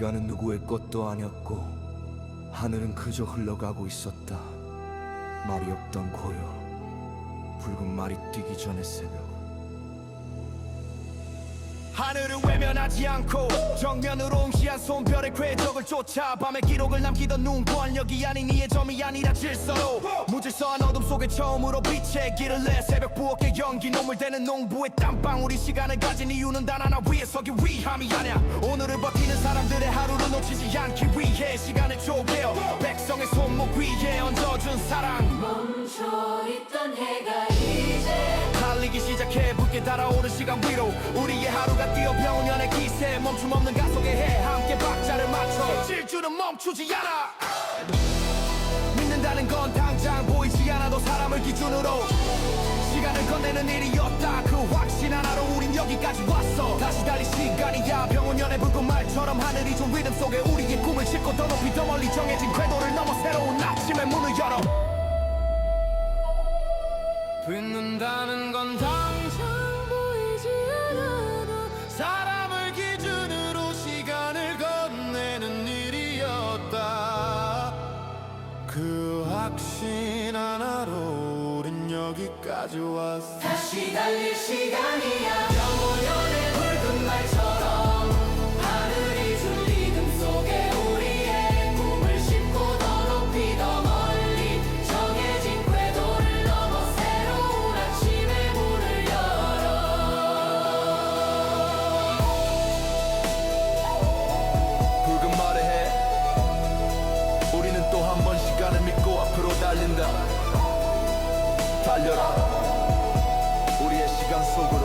시간은 누구의 것도 아니었고 하늘은 그저 흘러가고 있었다. 말이 없던 고요, 붉은 말이 뛰기 전의 새벽. 하늘을 외면하지 않고 정면으로 응시한 손별의 궤적을 쫓아 밤의 기록을 남기던 눈 권력이 아닌 이의 점이 아니라 질서로 무질서한 어둠 속에 처음으로 빛의 길을 내 새벽 부엌의 연기 노물대는 농부의 땀방울이 시간을 가진 이유는 단 하나, 위에 서기 위함이 아냐. 오늘을 버티는 사람들의 하루를 놓치지 않기 위해 시간을 쪼개어 백성의 손목 위에 얹어준 사랑. 멈춰있던 해가 이제 달리기 시작해 붉게 달아오른 시간 위로 우리의 하루가 뛰어 병원연의 기세 멈춤 없는 가속의 해 함께 박자를 맞춰 질주는 멈추지 않아. 믿는다는 건 당장 보이지 않아도 사람을 기준으로 시간을 건네는 일이었다. 그 확신 하나로 우린 여기까지 왔어. 다시 달릴 시간이야. 병원연의 붉은 말처럼 하늘이 준 리듬 속에 우리의 꿈을 싣고 더 높이 더 멀리 정해진 궤도를 넘어 새로운 아침의 문을 열어. 빛는다는 건 당장 보이지 않아도 사람을 기준으로 시간을 건네는 일이었다. 그 확신 하나로 우린 여기까지 왔어. 다시 달릴 시간이야. 영원연의 붉은 말처럼 하늘이 준 리듬 속에 우리의 꿈을 싣고 더 높이 더 멀리 정해진 궤도를 넘어 새로운 아침의 문을 열어. 붉은 말에 해 우리는 또 한 번 시간을 믿고 앞으로 달린다. 달려라 우리의 시간 속으로.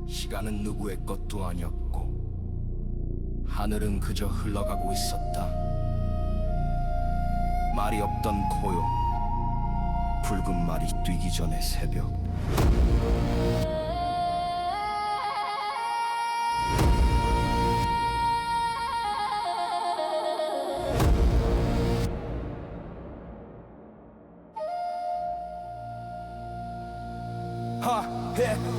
시간은 누구의 것도 아니었고 하늘은 그저 흘러가고 있었다. 말이 없던 고요, 붉은 말이 뛰기 전의 새벽.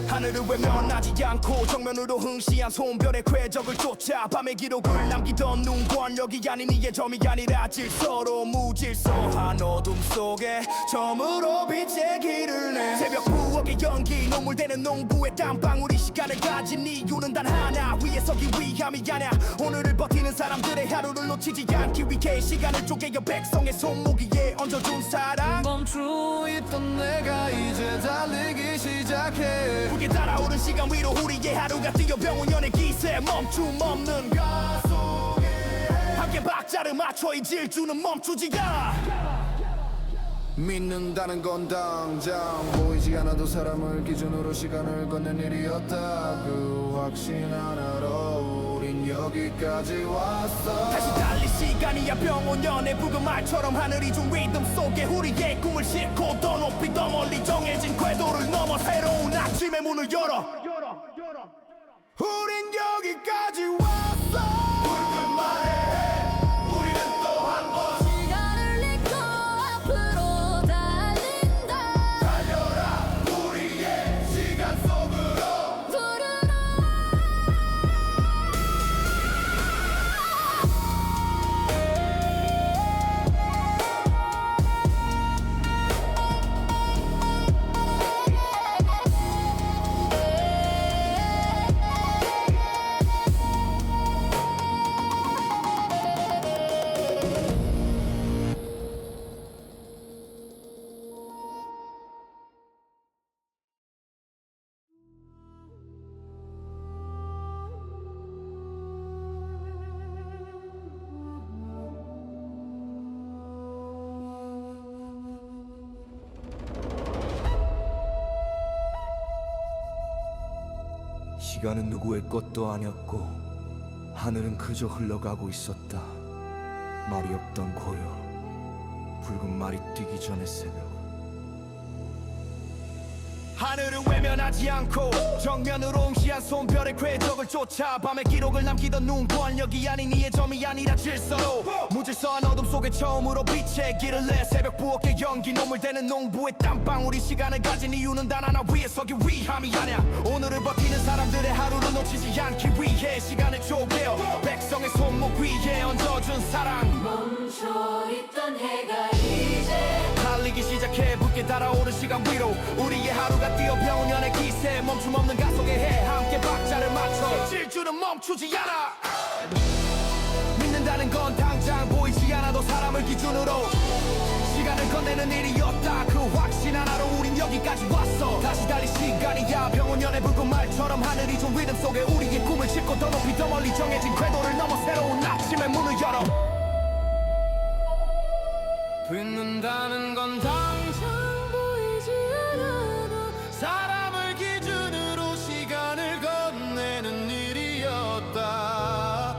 하늘을 외면하지 않고 정면으로 흥시한 손별의 궤적을 쫓아 밤의 기록을 남기던 눈 권력이 아닌 이의 점이 아니라 질서로 무질서한 어둠 속에 처음으로 빛의 길을 내 새벽 부엌의 연기 노물대는 농부의 땀방울이 시간을 가진 이유는 단 하나, 위에 서기 위함이 아냐. 오늘을 버티는 사람들의 하루를 놓치지 않기 위해 시간을 쪼개어 백성의 손목 위에 얹어준 사랑. 멈춰있던 내가 이제 달리기 시작해. 붉게 달아오른 시간 위로 우리의 하루가 뛰어 병원연의 기세 멈춤 없는 가속의 함께 박자를 맞춰 이 질주는 멈추지 않아. 믿는다는 건 당장 보이지 않아도 사람을 기준으로 시간을 걷는 일이었다. 그 확신 하나로 우린 여기까지 왔어. 다시 달릴 시간이야. 병원연의 붉은 말처럼 하늘이 준 리듬 속에 우리의 꿈을 싣고 더 높이 더 멀리 정해진 궤도를 넘어 새로운 아침의 문을 열어. 우린 여기까지 왔어. 붉은 말에 우리는 또 한 번 시간을 잊고 앞으로 달린다. 달려라 우리의 시간 속으로. 부르는 시간은 누구의 것도 아니었고 하늘은 그저 흘러가고 있었다. 말이 없던 고요, 붉은 말이 뛰기 전의 새벽. 하늘을 외면하지 않고 정면으로 응시한 손별의 궤적을 쫓아 밤에 기록을 남기던 눈 권력이 아닌 이의 점이 아니라 질서로 무질서한 어둠 속에 처음으로 빛의 길을 내 새벽 부엌의 연기 노물대는 농부의 땀방울이 시간을 가진 이유는 단 하나 위에 서기 위함이 아냐 오늘을 버티는 사람들의 하루를 놓치지 않기 위해 시간을 쪼개어 백성의 손목 위에 얹어준 사랑 멈춰있던 해가 이제 달리기 시작해 붉게 달아오른 시간 위로 우리의 하루가 뛰어 병원연의 기세 멈춤 없는 가속의 해 함께 박자를 맞춰 질주는 멈추지 않아 믿는다는 건 당장 보이지 않아도 사람을 기준으로 시간을 건네는 일이었다 그 확신 하나로 우린 여기까지 왔어 다시 달릴 시간이야 병원연의 붉은 말처럼 하늘이 준 리듬 속에 우리의 꿈을 싣고 더 높이 더 멀리 정해진 궤도를 넘어 새로운 아침의 문을 열어 빛는다는 건 당장 보이지 않아도 사람을 기준으로 시간을 건네는 일이었다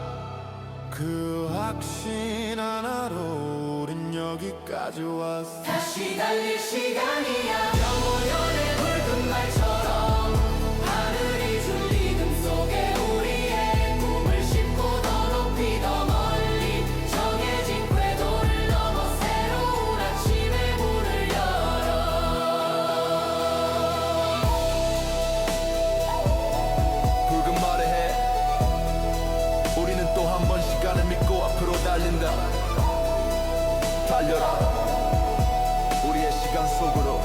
그 확신 하나로 우린 여기까지 왔어 다시 달릴 시간이야 영원연의 붉은 말처럼 하늘이 준 리듬 속에 우리의 꿈을 싣고 더 높이 더 멀리 정해진 궤도를 넘어 새로운 아침의 문을 열어 붉은 말에 해 우리는 또 한 번 시간을 믿고 앞으로 달린다 달려라 우리의 시간 속으로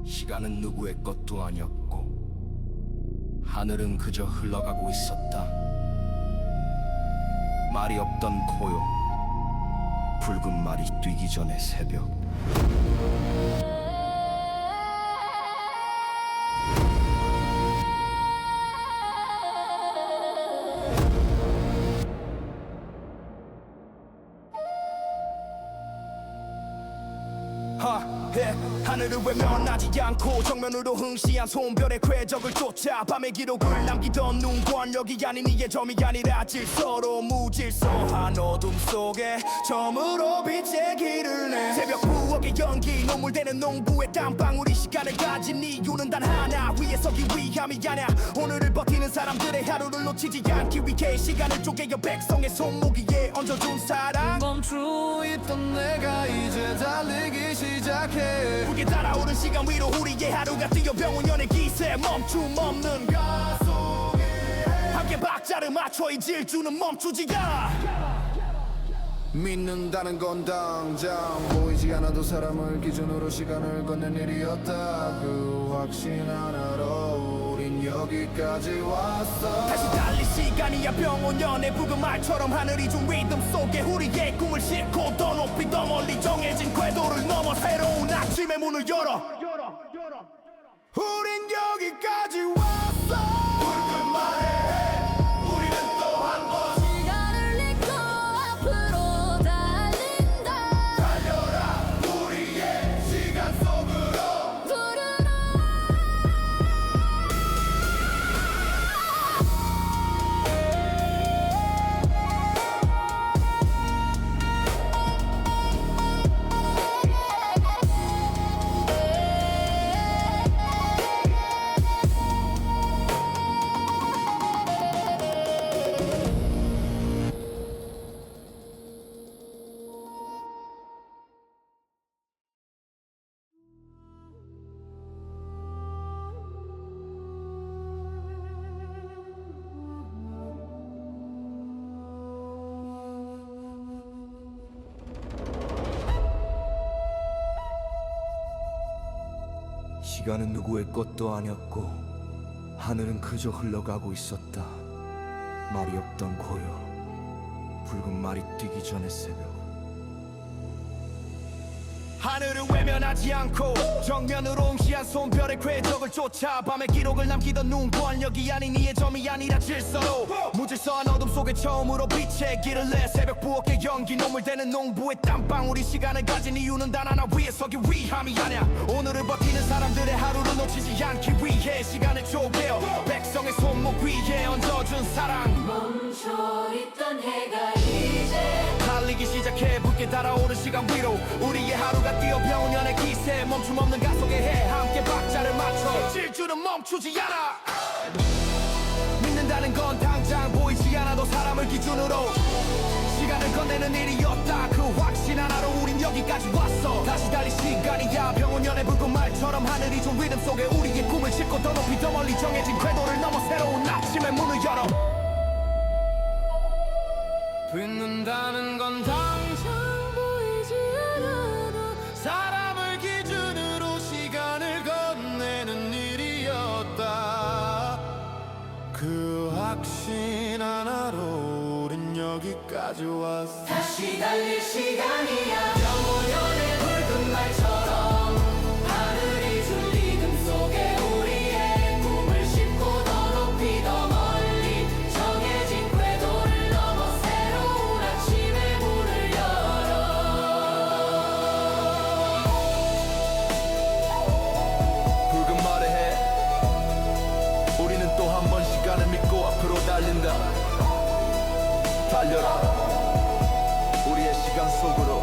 시간은 누구의 것도 아니었고 하늘은 그저 흘러가고 있었다 말이 없던 고요 붉은 말이 뛰기 전의 새벽 하늘을 외면하지 않고 정면으로 흥시한 손별의 궤적을 쫓아 밤의 기록을 남기던 눈 권력이 아닌 이의 점이 아니라 질서로 무질서한 어둠 속에 처음으로 빛의 길을 내 새벽 부엌의 연기 노물대는 농부의 땀방울이 시간을 가진 이유는 단 하나 위에 서기 위함이 아냐 오늘을 버티는 사람들의 하루를 놓치지 않기 위해 시간을 쪼개어 백성의 손목 위에 얹어준 사랑 멈춰있던 내가 이제 달리기 시작해 붉게 달아오른 시간 위로 우리의 하루가 뛰어 병원연의 기세 멈춤 없는 가속에 함께 박자를 맞춰 이 질주는 멈추지 않아 믿는다는 건 당장 보이지 않아도 사람을 기준으로 시간을 걷는 일이었다 그 확신 하나로 우린 여기까지 왔어 다시 달릴 시간이야 병원연의 붉은 말처럼 하늘이 준 리듬 속에 우리의 꿈을 싣고 더 높이 더 멀리 정해진 궤도를 넘어 새로운 아침의 문을 열어 우린 여기까지 왔어 붉은 말에 우리는 또 한 번 시간을 잊고 앞으로 달린다 달려라 우리의 시간 속으로 부르는 시간은 누구의 것도 아니었고 하늘은 그저 흘러가고 있었다 말이 없던 고요 붉은 말이 뛰기 전의 새벽 하늘을 외면하지 않고 정면으로 응시한 손별의 궤적을 쫓아 밤에 기록을 남기던 눈 권력이 아닌 이의 점이 아니라 질서로 무질서한 어둠 속에 처음으로 빛의 길을 내 새벽 부엌의 연기 노물대는 농부의 땀방울이 시간을 가진 이유는 단 하나 위에 서기 위함이 아냐 오늘을 버티는 사람들의 하루를 놓치지 않기 위해 시간을 쪼개어 백성의 백성의 손목 위에 얹어준 사랑 멈춰있던 해가 이제 달리기 시작해 붉게 달아오른 시간 위로 우리의 하루가 뛰어 병원연의 기세 멈춤 없는 가속의 해 함께 박자를 맞춰 질주는 멈추지 않아 믿는다는 건 당장 보이지 않아도 사람을 기준으로 시간을 건네는 일이었다 그 확신 하나로 우린 여기까지 왔어 다시 달릴 시간이야 병원연의 붉은 말처럼 하늘이 준 리듬 속에 우리의 꿈을 싣고 더 높이 더 멀리 정해진 궤도를 넘어 새로운 아침의 문을 열어 빛는다는 건 당장 보이지 않아도 사람을 기준으로 시간을 건네는 일이었다 그 확신 하나로 우린 여기까지 왔어 다시 달릴 시간이야 영원연의 붉은 말처럼 하늘이 준 리듬 속에 우리의 꿈을 싣고 더 높이 더 멀리 정해진 궤도를 넘어 새로운 아침의 문을 열어 붉은 말에 해 우리는 또 한 번 시간을 믿고 앞으로 달린다 달려라 우리의 시간 속으로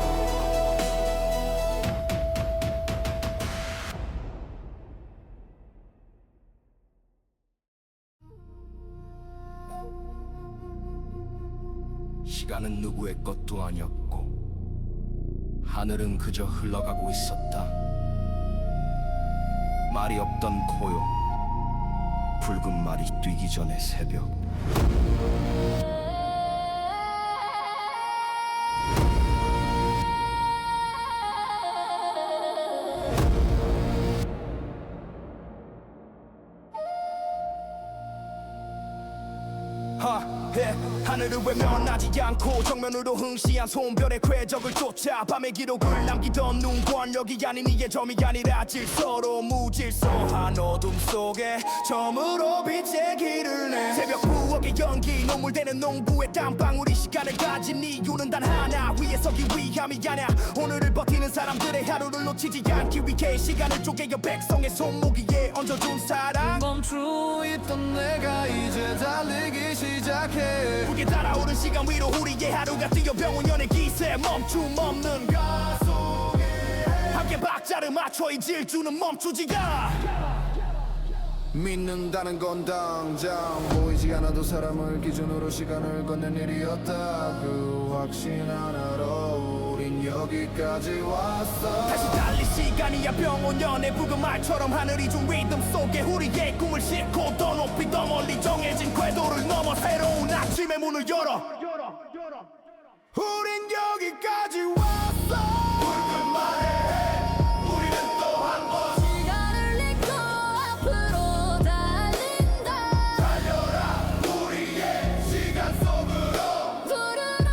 시간은 누구의 것도 아니었고 하늘은 그저 흘러가고 있었다 말이 없던 고요 붉은 말이 뛰기 전의 새벽 하늘을 외면하지 않고 정면으로 흥시한 손별의 궤적을 쫓아 밤의 기록을 남기던 눈 권력이 아닌 이의 점이 아니라 질서로 무질서한 어둠 속에 처음으로 빛의 길을 내 새벽 부엌의 연기 눈물대는 농부의 땀방울이 시간을 가진 이유는 단 하나 위에 서기 위함이 아냐 오늘을 버티는 사람들의 하루를 놓치지 않기 위해 시간을 쪼개어 백성의 손목 위에 얹어준 사랑 멈춰있던 내가 이제 달리기 시작해 붉게 달아오른 시간 위로 우리의 하루가 뛰어 병원연의 기세 멈춤 없는 가속에 함께 박자를 맞춰 이 질주는 멈추지 않아 믿는다는 건 당장 보이지 않아도 사람을 기준으로 시간을 걷는 일이었다 그 확신 하나로 우린 여기까지 왔어 다시 달릴 시간이야 병원연의 붉은 말처럼 하늘이 준 리듬 속에 우리의 꿈을 싣고 더 높이 더 멀리 정해진 궤도를 넘어 새로운 아침의 문을 열어 우린 여기까지 왔어 붉은 말에 우리는 또 한 번 시간을 잊고 앞으로 달린다 달려라 우리의 시간 속으로 부르는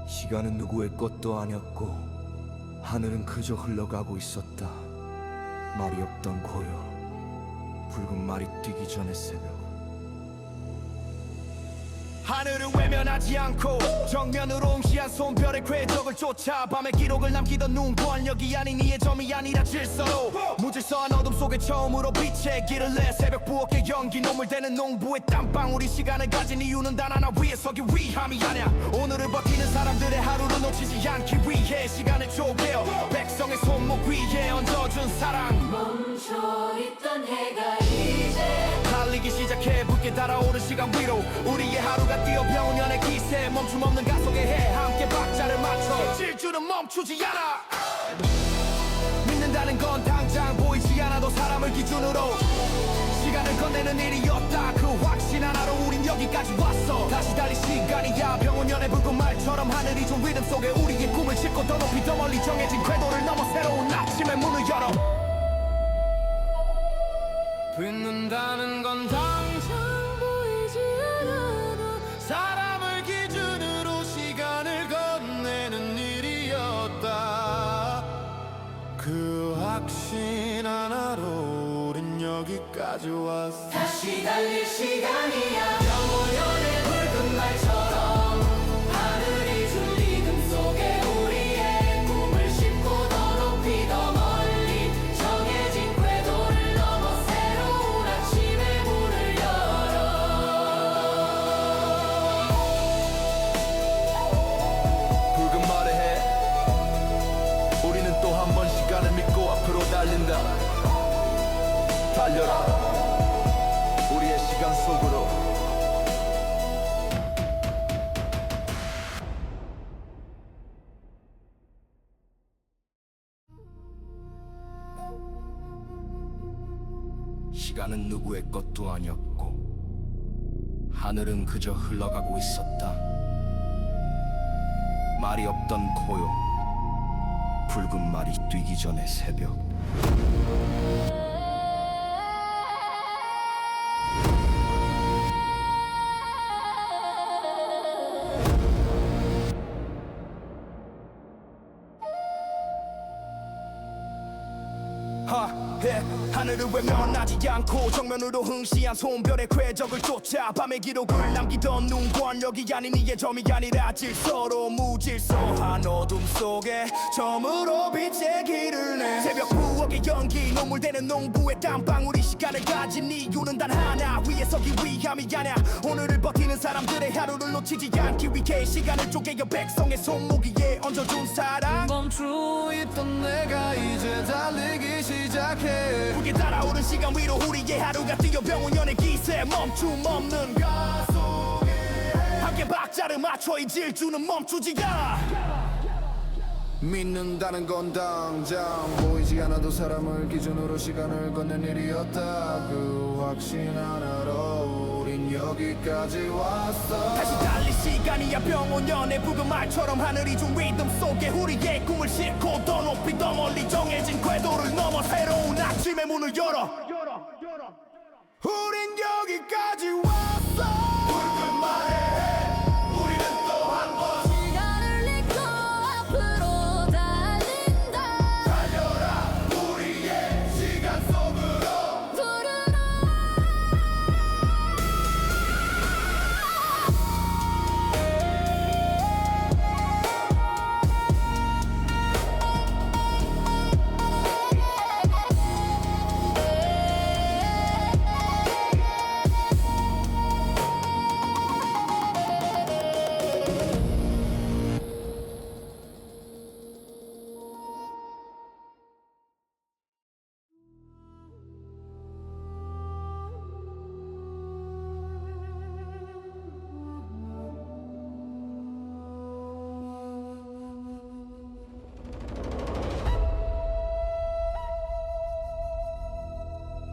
시간은 누구의 것도 아니었고 하늘은 그저 흘러가고 있었다 말이 없던 고요 붉은 말이 뛰기 전의 새벽 하늘을 외면하지 않고 정면으로 응시한 손별의 궤적을 쫓아 밤의 기록을 남기던 눈 권력이 아닌 이의 점이 아니라 질서로 무질서한 어둠 속에 처음으로 빛의 길을 내 새벽 부엌의 연기 눈물대는 농부의 땀방울이 시간을 가진 이유는 단 하나 위에 서기 위함이 아냐 오늘을 버티는 사람들의 하루를 놓치지 않기 위해 시간을 쪼개어 백성의 손목 위에 얹어준 사랑 멈춰있던 해가 이제 달리기 시작해 붉게 달아오른 시간 위로 우리의 하루가 뛰어 병원연의 기세 멈춤 없는 가속의 해 함께 박자를 맞춰 질주는 멈추지 않아 믿는다는 건 당장 보이지 않아도 사람을 기준으로 시간을 시간을 건네는 일이었다. 그 확신 하나로 우린 여기까지 왔어. 다시 달릴 시간이야. 병원연의 붉은 말처럼 하늘이 준 리듬 속에 우리의 꿈을 싣고 더 높이 더 멀리 정해진 궤도를 넘어 새로운 아침의 문을 열어. 빛는다는 건 당장 보이지 않아도 사람을 기준으로 시간을 건네는 일이었다. 그 확신 하나로 우린 여기까지 왔어. 다시 달릴 시간이야. 영원연의 붉은 말처럼 하늘이 준 리듬 속에 우리의 꿈을 싣고 더 높이 더 멀리 정해진 궤도를 넘어 새로운 아침의 문을 열어. 붉은 말을 해. 우리는 또 한 번 시간을 믿고 앞으로 달린다. 달려라 우리의 시간 속으로. 시간은 누구의 것도 아니었고 하늘은 그저 흘러가고 있었다. 말이 없던 고요, 붉은 말이 뛰기 전의 새벽. 하늘을 외면하지 않고 정면으로 흥시한 손별의 궤적을 쫓아 밤의 기록을 남기던 눈 권력이 아닌 이의 점이 아니라 질서로 무질서한 어둠 속에 처음으로 빛의 길을 내. 새벽 부엌의 연기 노물대는 농부의 땀방울이 시간을 가진 이유는 단 하나, 위에 서기 위함이 아냐. 오늘을 버티는 사람들의 하루를 놓치지 않기 위해 시간을 쪼개어 백성의 손목위에 얹어준 사랑. 멈추어 있던 내가 이제 달리기 시작해. 붉게 달아오른 시간 위로 우리의 하루가 뛰어 병원연의 기세 멈춤 없는 가속에 함께 박자를 맞춰 이 질주는 멈추지 않아. 믿는다는 건 당장 보이지 않아도 사람을 기준으로 시간을 걷는 일이었다. 그 확신 하나로 우린 여기까지 왔어. 다시 달릴 시간이야. 병원연의 붉은 말처럼 하늘이 준 리듬 속에 우리의 꿈을 싣고 더 높이 더 멀리 정해진 궤도를 넘어 새로운 아침의 문을 열어. 우린 여기까지 왔어. 붉은 말에 우리는 또 한 번 시간을 잊고 앞으로 달린다. 달려라 우리의 시간 속으로. 부르러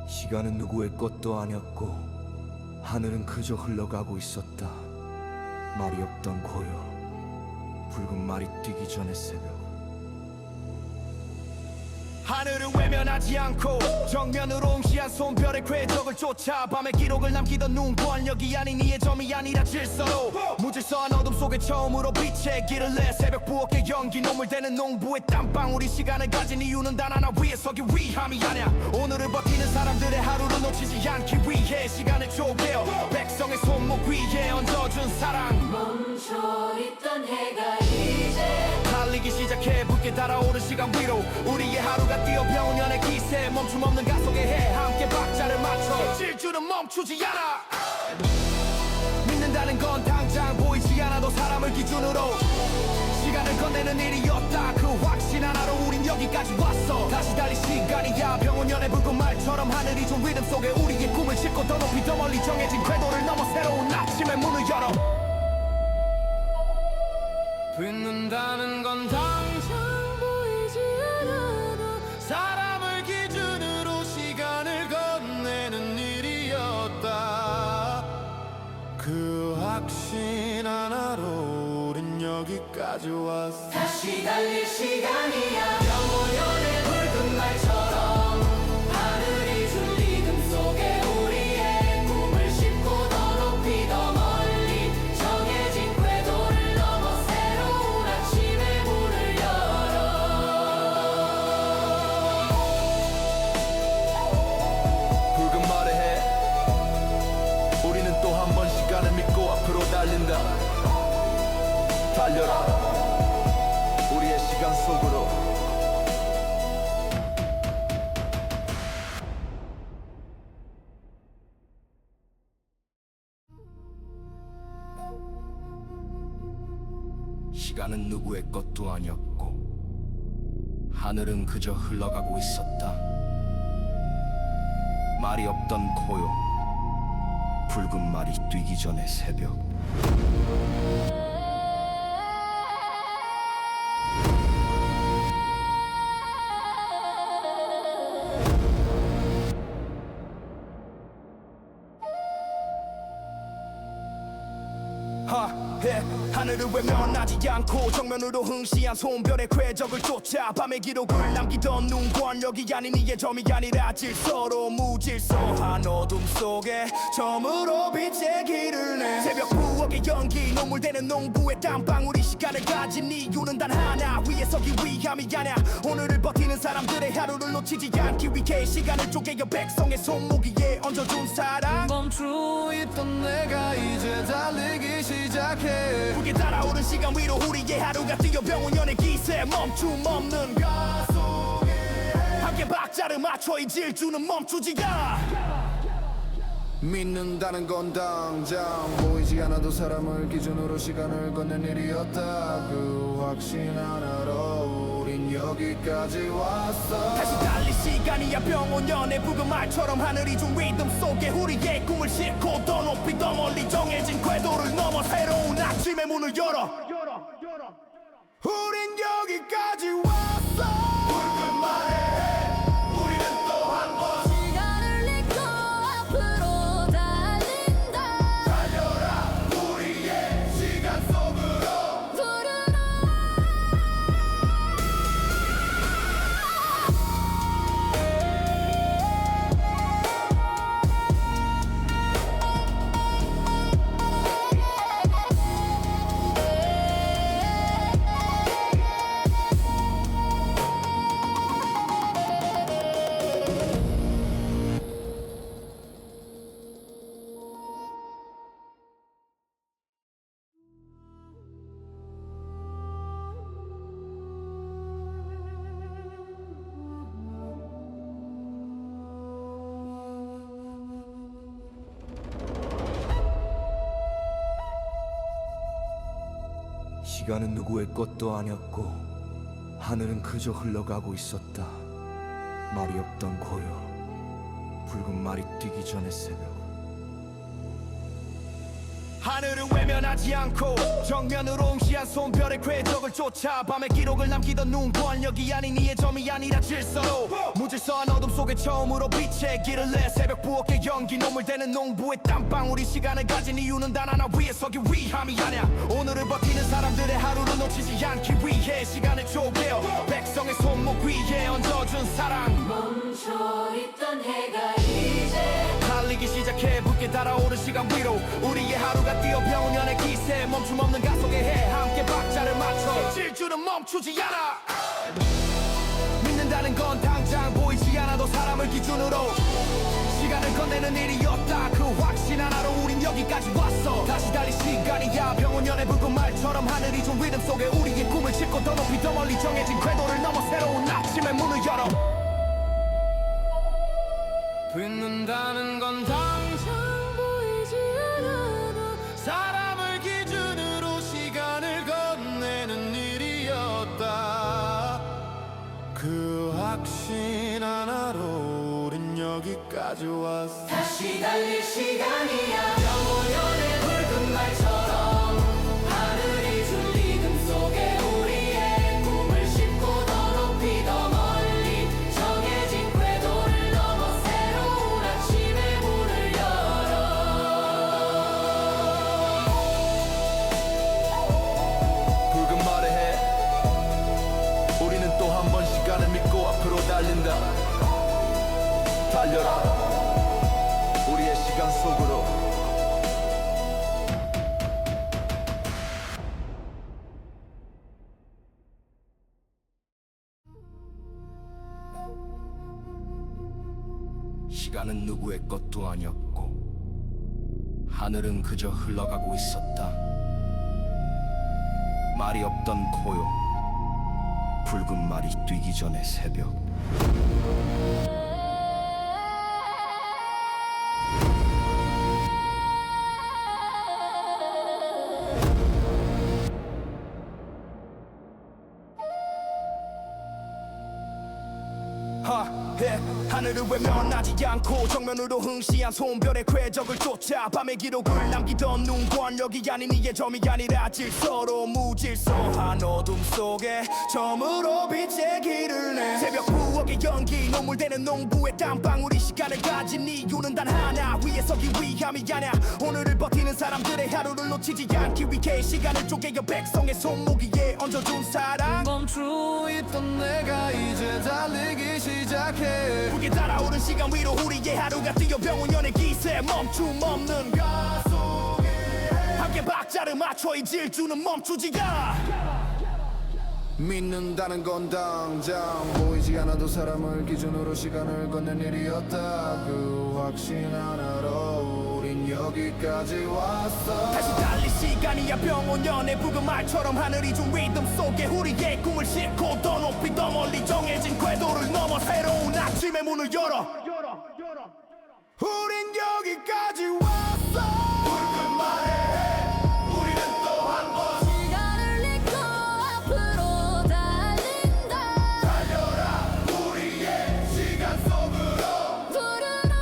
시간은 누구의 것도 아니었고 하늘은 그저 흘러가고 있었다. 말이 없던 고요, 붉은 말이 뛰기 전의 새벽. 하늘을 외면하지 않고 정면으로 응시한 손별의 궤적을 쫓아 밤의 기록을 남기던 눈 권력이 아닌 이의 점이 아니라 질서로 무질서한 어둠 속에 처음으로 빛의 길을 내. 새벽 부엌의 연기 노물대는 농부의 땀방울이 시간을 가진 이유는 단 하나, 위에 서기 위함이 아냐. 오늘을 버티는 사람들의 하루를 놓치지 않기 위해 시간을 쪼개어 백성의 손목 위에 얹어준 사랑. 멈춰있던 해가 이제 달리기 시작해. 붉게 달아오른 시간 위로 우리의 하루가 뛰어 병원연의 기세 멈춤 없는 가속에 해 함께 박자를 맞춰 질주는 멈추지 않아. 믿는다는 건 당장 보이지 않아도 사람을 기준으로 시간을 건네는 일이었다. 그 확신 하나로 우린 여기까지 왔어. 다시 달릴 시간이야. 병원연의 붉은 말처럼 하늘이 준 리듬 속에 우리의 꿈을 싣고 더 높이 더 멀리 정해진 궤도를 넘어 새로운 아침의 문을 열어. 빛는다는 건 당장 보이지 않아도 사람을 기준으로 시간을 건네는 일이야. 다시 달릴 시간이야 영원연의 붉은 말처럼 하늘이 준 리듬 속에 우리의 꿈을 싣고 더 높이 더 멀리 정해진 궤도를 넘어 새로운 아침의 문을 열어 붉은 말에 해 우리는 또 한 번 시간을 믿고 앞으로 달린다 달려라 우리의 시간 속으로 시간은 누구의 것도 아니었고 하늘은 그저 흘러가고 있었다 말이 없던 고요 붉은 말이 뛰기 전의 새벽 하늘을 외면하지 않고 정면으로 흥시한 손별의 궤적을 쫓아 밤의 기록을 남기던 눈 권력이 아닌 이게 점이 아니라 질서로 무질서한 어둠 속에 처음으로 빛의 길을 내 새벽 부엌의 연기 눈물대는 농부의 땀방울이 시간을 가진 이유는 단 하나 위에 서기 위함이 아냐 오늘을 버티는 사람들의 하루를 놓치지 않기 위해 시간을 쪼개어 백성의 손목위에 얹어준 사랑 멈추어 있던 내가 이제 달리기 시작해 붉게 달아오른 시간 위로 우리의 하루가 뛰어 병원연의 기세 멈춤 없는 가속에 함께 박자를 맞춰 이 질주는 멈추지 않아 믿는다는 건 당장 보이지 않아도 사람을 기준으로 시간을 걷는 일이었다 그 확신 하나로 우린 여기까지 왔어 다시 달릴 시간이야 병원연의 붉은 말처럼 하늘이 준 리듬 속에 우리의 꿈을 싣고 더 높이 더 멀리 정해진 궤도를 넘어 새로운 아침의 문을 열어 우린 여기까지 왔어 붉은 말에 우리는 또 한 번 시간을 잊고 앞으로 달린다 달려라 우리의 시간 속으로 푸르른 시간은 누구의 것도 아니었고 하늘은 그저 흘러가고 있었다 말이 없던 고요 붉은 말이 뛰기 전의 새벽 하늘을 외면하지 않고 정면으로 응시한 손별의 궤적을 쫓아 밤의 기록을 남기던 눈 권력이 아닌 이의 점이 아니라 질서로 무질서한 어둠 속에 처음으로 빛의 길을 내 새벽 부엌의 연기 눈물대는 농부의 땀방울이 시간을 가진 이유는 단 하나 위에 서기 위함이 아냐 오늘을 버티는 사람들의 하루를 놓치지 않기 위해 시간을 쪼개어 백성의 손목 위에 얹어준 사랑 멈춰있던 해가 이제 달리기 시작해 붉게 달아오른 시간 위로 우리의 하루가 뛰어 병원연의 기세 멈춤 없는 가속에 해 함께 박자를 맞춰 질주는 멈추지 않아 믿는다는 건 당장 보이지 않아도 사람을 기준으로 시간을 건네는 일이었다 그 확신 하나로 우린 여기까지 왔어 다시 달릴 시간이야 병원연의 붉은 말처럼 하늘이 준 리듬 속에 우리의 꿈을 싣고 더 높이 더 멀리 정해진 궤도를 넘어 새로운 아침의 문을 열어 믿는다는 건 당장 보이지 않아도 사람을 기준으로 시간을 건네는 일이었다 그 확신 하나로 우린 여기까지 왔어 다시 달릴 시간이야 영원연의 붉은 말처럼 하늘이 준 리듬 속에 우리의 꿈을 싣고 더 높이 더 멀리 정해진 궤도를 넘어 새로운 아침의 문을 열어 붉은 말에 해 달려라 우리의 시간 속으로. 시간은 누구의 것도 아니었고 하늘은 그저 흘러가고 있었다. 말이 없던 고요, 붉은 말이 뛰기 전의 새벽. 하늘을 외면하지 않고 정면으로 흥시한 손별의 궤적을 쫓아 밤의 기록을 남기던 눈 권력이 아닌 이의 점이 아니라 질서로 무질서한 어둠 속에 처음으로 빛의 길을 내. 새벽 부엌의 연기 노물대는 농부의 땀방울이 시간을 가진 이유는 단 하나, 위에 서기 위함이 아냐. 오늘을 버티는 사람들의 하루를 놓치지 않기 위해 시간을 쪼개어 백성의 손목위에 얹어준 사람. 멈추어 있던 내가 이제 달리기 시작해. 불게 달아오른 시간 위로 우리의 하루가 뛰어 병원연의 기세. 멈춤 없는 가속에 함께 박자를 맞춰 이 질주는 멈추지 않아. 믿는다는 건 당장 보이지 않아도 사람을 기준으로 시간을 걷는 일이었다. 그 확신 하나로 우린 여기까지 왔어. 다시 달릴 시간이야. 병원연의 붉은 말처럼 하늘이 준 리듬 속에 우리의 꿈을 싣고 더 높이 더 멀리 정해진 궤도를 넘어 새로운 아침의 문을 열어. 우린 여기까지 왔어. 붉은 말에 우리는 또 한 번 시간을 잊고 앞으로 달린다. 달려라 우리의 시간 속으로. 부르러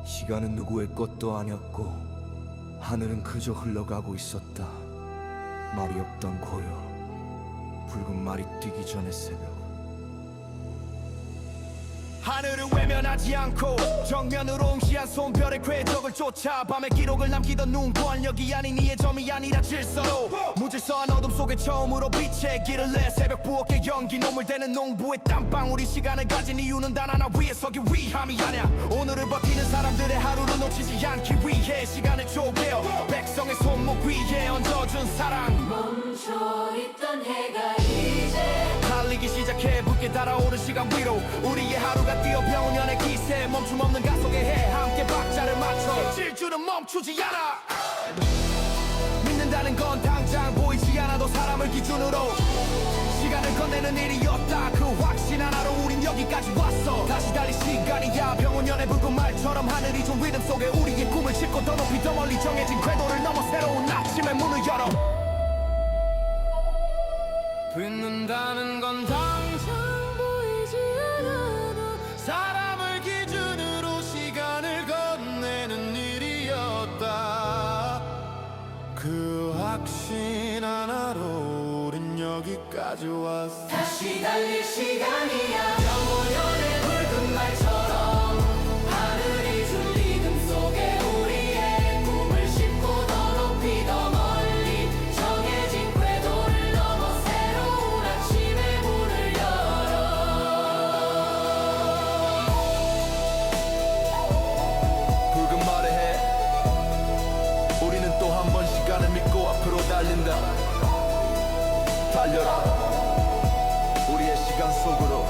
시간은 누구의 것도 아니었고 하늘은 그저 흘러가고 있었다. 말이 없던 고요, 붉은 말이 뛰기 전의 새벽. 하늘을 외면하지 않고 정면으로 응시한 손별의 궤적을 쫓아 밤의 기록을 남기던 눈 권력이 아닌 이의 점이 아니라 질서로 무질서한 어둠 속에 처음으로 빛의 길을 내. 새벽 부엌의 연기 노물대는 농부의 땀방울이 시간을 가진 이유는 단 하나, 위에 서기 위함이 아냐. 오늘을 버티는 사람들의 하루를 놓치지 않기 위해 시간을 쪼개어 백성의 손목 위에 얹어준 사랑. 멈춰있던 해가 이제 달리기 시작해 붉게 달아오른 시간 위로 우리의 하루가 뛰어 병원연의 기세. 멈춤 없는 가속에 해 함께 박자를 맞춰 질주는 멈추지 않아. 믿는다는 건 당장 보이지 않아도 사람을 기준으로 시간을 건네는 일이었다. 그 확신 하나로 우린 여기까지 왔어. 다시 달릴 시간이야. 병원연의 붉은 말처럼 하늘이 준 리듬 속에 우리의 꿈을 싣고 더 높이 더 멀리 정해진 궤도를 넘어 새로운 아침의 문을 열어. 믿는다는 건 당장 보이지 않아도 사람을 기준으로 시간을 건네는 일이었다. 그 확신 하나로 우린 여기까지 왔어. 다시 달릴 시간이야. 영원연의 붉은 말처럼 하늘이 준 리듬 속에 우리의 꿈을 싣고 더 높이 더 멀리 정해진 궤도를 넘어 새로운 아침의 문을 열어. 붉은 말에 해 우리는 또 한 번 시간을 믿고 앞으로 달린다. 달려라 우리의 시간 속으로.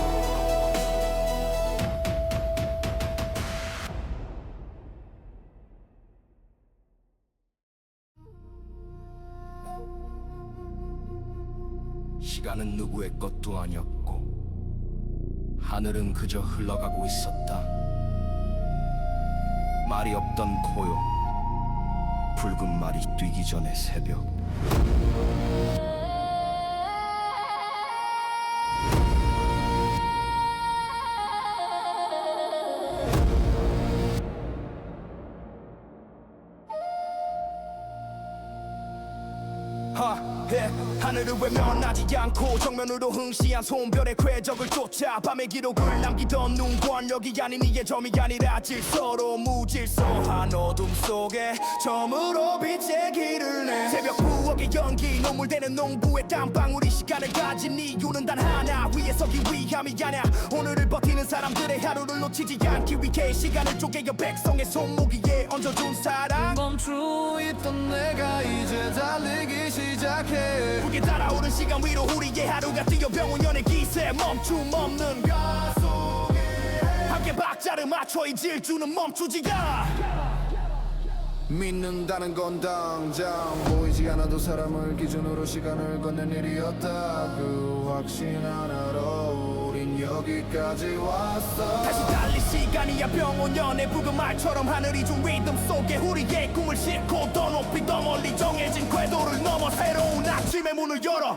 시간은 누구의 것도 아니었고 하늘은 그저 흘러가고 있었다. 말이 없던 고요 붉은 말이 뛰기 전의 새벽 하늘을 외면하지 않고 정면으로 흥시한 손별의 궤적을 쫓아 밤의 기록을 남기던 눈권력이 아닌 이게 점이 아니라 질서로 무질서한 어둠 속에 처음으로 빛의 길을 내 새벽 부엌의 연기 노물대는 농부의 땀방울이 시간을 가진 이유는 단 하나 위에 서기 위함이 아냐 오늘을 버티는 사람들의 하루를 놓치지 않기 위해 시간을 쪼개어 백성의 손목위에 얹어준 사람 멈춰있던 내가 이제 달리기 시작해 불게 달아오른 시간 위로 우리의 하루가 뛰어 병원연의 기세 멈춤 없는 가속에 함께 박자를 맞춰 이 질주는 멈추지가 믿는다는 건 당장 보이지 않아도 사람을 기준으로 시간을 걷는 일이었다 그 확신 하나로 우린 여기까지 왔어 다시 달릴 시간이야 병원연의 붉은 말처럼 하늘이 준 리듬 속에 우리의 꿈을 싣고 더 높이 더 멀리 정해진 궤도를 넘어 새로운 아침의 문을 열어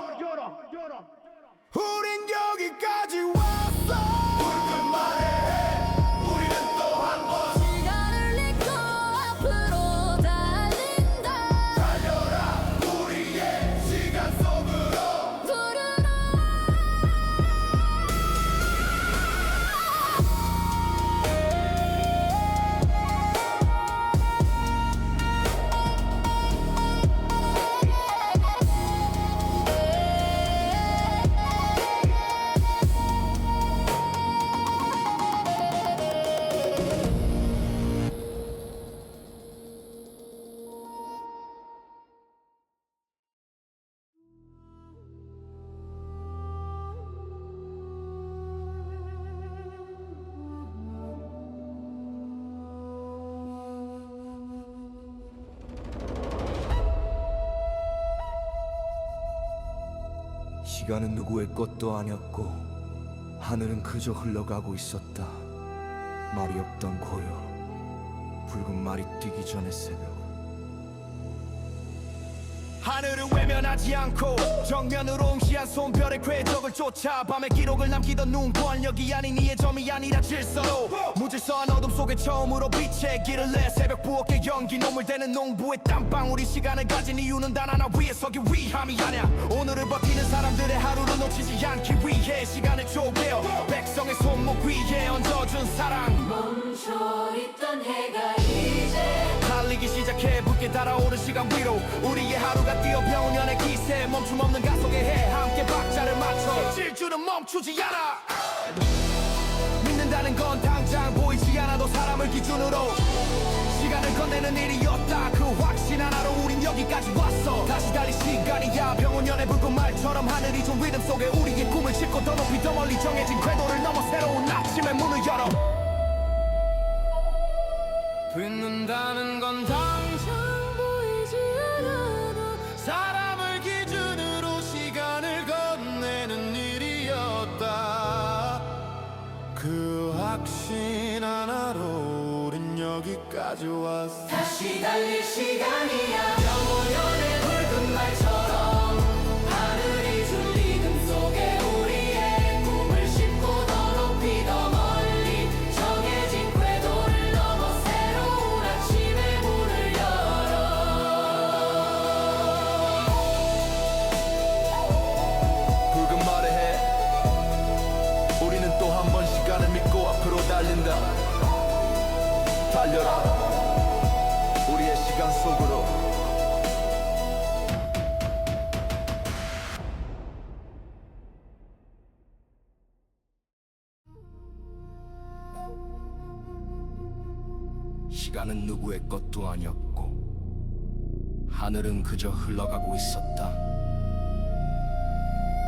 우린 여기까지 왔어 붉은 말에 우리는 또 한 번 시간을 잊고 앞으로 달린다 달려라 우리의 시간 속으로 부르러 시간은 누구의 것도 아니었고 하늘은 그저 흘러가고 있었다 말이 없던 고요 붉은 말이 뛰기 전의 새벽 하늘을 외면하지 않고 정면으로 응시한 손별의 궤적을 쫓아 밤의 기록을 남기던 눈권력이 아닌 이의 점이 아니라 질서로 무질서한 어둠 속에 처음으로 빛의 길을 내 새벽 부엌의 연기 노물대는 농부의 땀방울이 시간을 가진 이유는 단 하나 위에 서기 위함이 아냐 오늘을 버티는 사람들의 하루를 놓치지 않기 위해 시간을 쪼개어 백성의 손목 위에 얹어준 사랑 멈춰있던 해가 이제 달리기 시작해 붉게 달아오른 시간 위로 우리의 하루가 뛰어 병원연의 기세 멈춤 없는 가속에 해 함께 박자를 맞춰 질주는 멈추지 않아 믿는다는 건 당장 보이지 않아도 사람을 기준으로 시간을 건네는 일이었다 그 확신 하나로 우린 여기까지 왔어 다시 달릴 시간이야 병원연의 붉은 말처럼 하늘이 준 리듬 속에 우리의 꿈을 싣고 더 높이 더 멀리 정해진 궤도를 넘어 새로운 아침의 문을 열어 믿는다는 건 당장 보이지 않아도 사람을 기준으로 시간을 건네는 일이었다 그 확신 하나로 우린 여기까지 왔어 다시 달릴 시간이야 영원연의 붉은 말처럼 하늘이 준 리듬 속에 우리의 꿈을 싣고 더 높이 더 멀리 정해진 궤도를 넘어 새로운 아침의 문을 열어 붉은 말에 해 우리는 또 한 번 시간을 믿고 앞으로 달린다 달려라 우리의 시간 속으로 시간은 누구의 것도 아니었고 하늘은 그저 흘러가고 있었다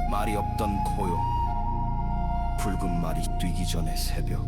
말이 없던 고요 붉은 말이 뛰기 전의 새벽